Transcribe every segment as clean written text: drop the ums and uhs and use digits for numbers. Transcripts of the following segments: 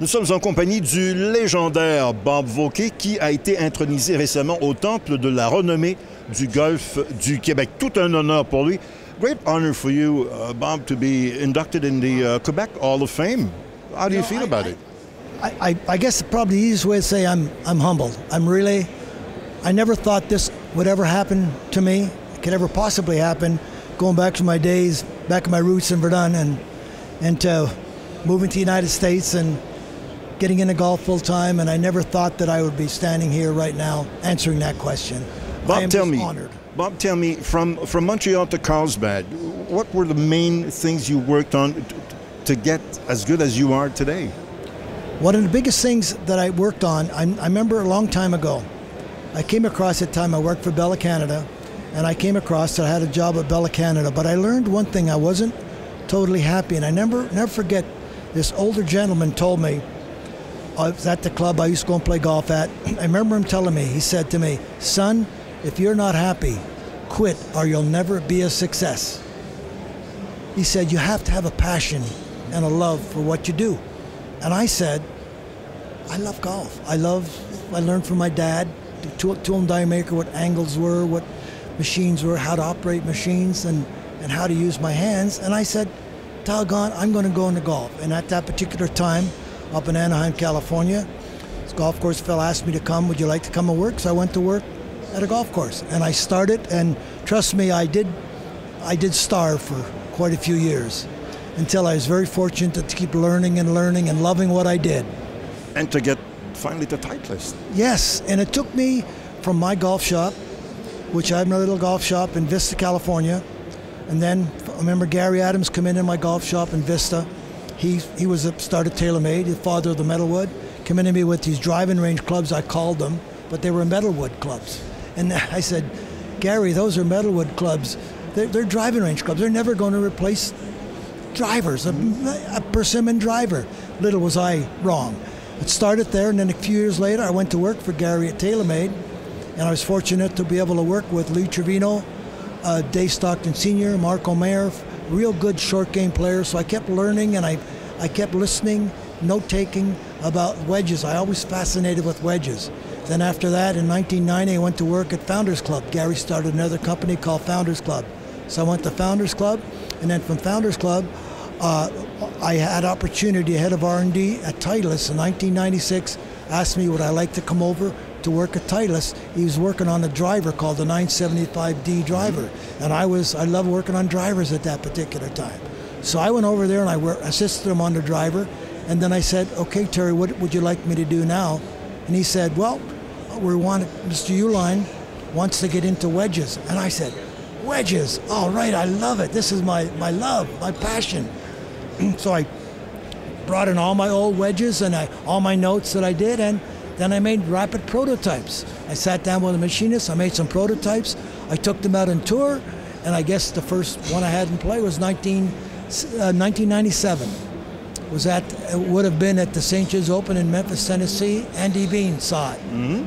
Nous sommes en compagnie du légendaire Bob Vokey qui a été intronisé récemment au temple de la renommée du golf du Québec. Tout un honneur pour lui. Great honor for you, Bob, to be inducted in the Quebec Hall of Fame. How do you feel about it? I guess probably the easiest way to say I'm humbled. I never thought this would ever happen to me, could ever possibly happen, going back to my days, back to my roots in Verdun and to moving to the United States and getting into golf full time, and I never thought that I would be standing here right now answering that question. Bob, tell me, honored. Bob, tell me, from Montreal to Carlsbad, what were the main things you worked on to get as good as you are today? One of the biggest things that I worked on, I remember a long time ago, I came across at the time I worked for Bell Canada, and I came across that I had a job at Bell Canada, but I learned one thing, I wasn't totally happy, and I never forget, this older gentleman told me, I was at the club I used to go and play golf at. I remember him telling me, he said to me, "Son, if you're not happy, quit or you'll never be a success." He said, you have to have a passion and a love for what you do. And I said, I love golf. I learned from my dad, tool and die maker, what angles were, what machines were, how to operate machines, and how to use my hands. And I said, doggone, I'm going to go into golf. And at that particular time, up in Anaheim, California, this golf course fellow asked me to come, would you like to come and work? So I went to work at a golf course. And I started, and trust me, I did starve for quite a few years until I was very fortunate to keep learning and loving what I did. And to get finally the Titleist. Yes, and it took me from my golf shop, which I have my little golf shop in Vista, California, and then I remember Gary Adams come in my golf shop in Vista. He started TaylorMade, the father of the metalwood, come in to me with these driving range clubs, I called them, but they were metalwood clubs. And I said, Gary, those are metalwood clubs. They're driving range clubs. They're never going to replace drivers, a persimmon driver. Little was I wrong. It started there, and then a few years later, I went to work for Gary at TaylorMade, and I was fortunate to be able to work with Lee Trevino, Dave Stockton Sr., Marco Mayer, real good short game players. So I kept learning, and I kept listening, note-taking about wedges. I always fascinated with wedges. Then after that, in 1990, I went to work at Founders Club. Gary started another company called Founders Club. So I went to Founders Club, and then from Founders Club, I had opportunity, head of R&D at Titleist in 1996, asked me would I like to come over to work at Titleist. He was working on a driver called the 975D driver, and I love working on drivers at that particular time. So I went over there and I assisted him on the driver, and then I said, okay, Terry, what would you like me to do now? And he said, well, Mr. Uline wants to get into wedges. And I said, wedges, all right, I love it. This is my love, my passion. So I brought in all my old wedges and all my notes that I did, and then I made rapid prototypes. I sat down with a machinist, I made some prototypes, I took them out on tour, and I guess the first one I had in play was 1997. It would have been at the St. Jude's Open in Memphis, Tennessee. Andy Bean saw it.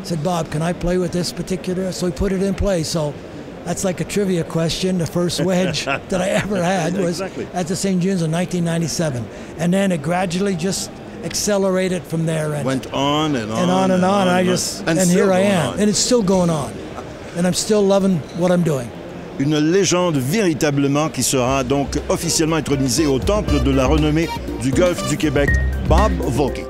Said, Bob, can I play with this particular? So he put it in play. So that's like a trivia question. The first wedge that I ever had was at the St. Jude's in 1997. And then it gradually just accelerated from there. And went on and on. And on and on. And here I am. And it's still going on. And I'm still loving what I'm doing. Une légende véritablement qui sera donc officiellement intronisée au temple de la renommée du golf du Québec, Bob Vokey.